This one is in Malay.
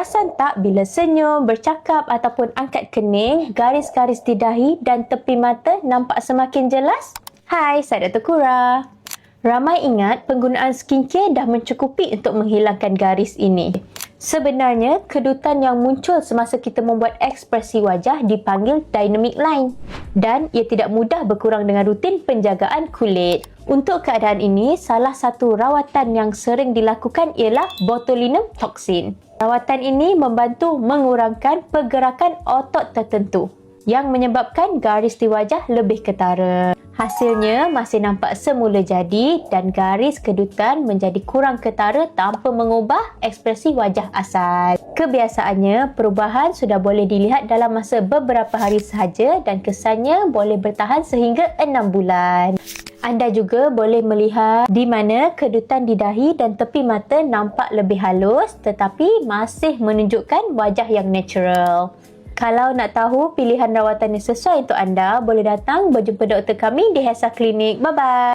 Perasan tak bila senyum, bercakap ataupun angkat kening, garis-garis di dahi dan tepi mata nampak semakin jelas? Hai, saya Dr. Kura. Ramai ingat penggunaan skincare dah mencukupi untuk menghilangkan garis ini. Sebenarnya, kedutan yang muncul semasa kita membuat ekspresi wajah dipanggil dynamic line dan ia tidak mudah berkurang dengan rutin penjagaan kulit. Untuk keadaan ini, salah satu rawatan yang sering dilakukan ialah botulinum toxin. Rawatan ini membantu mengurangkan pergerakan otot tertentu yang menyebabkan garis di wajah lebih ketara. Hasilnya masih nampak semula jadi dan garis kedutan menjadi kurang ketara tanpa mengubah ekspresi wajah asal. Kebiasaannya, perubahan sudah boleh dilihat dalam masa beberapa hari sahaja dan kesannya boleh bertahan sehingga 6 bulan. Anda juga boleh melihat di mana kedutan di dahi dan tepi mata nampak lebih halus tetapi masih menunjukkan wajah yang natural. Kalau nak tahu pilihan rawatan yang sesuai untuk anda, boleh datang berjumpa doktor kami di Hesa Klinik. Bye-bye!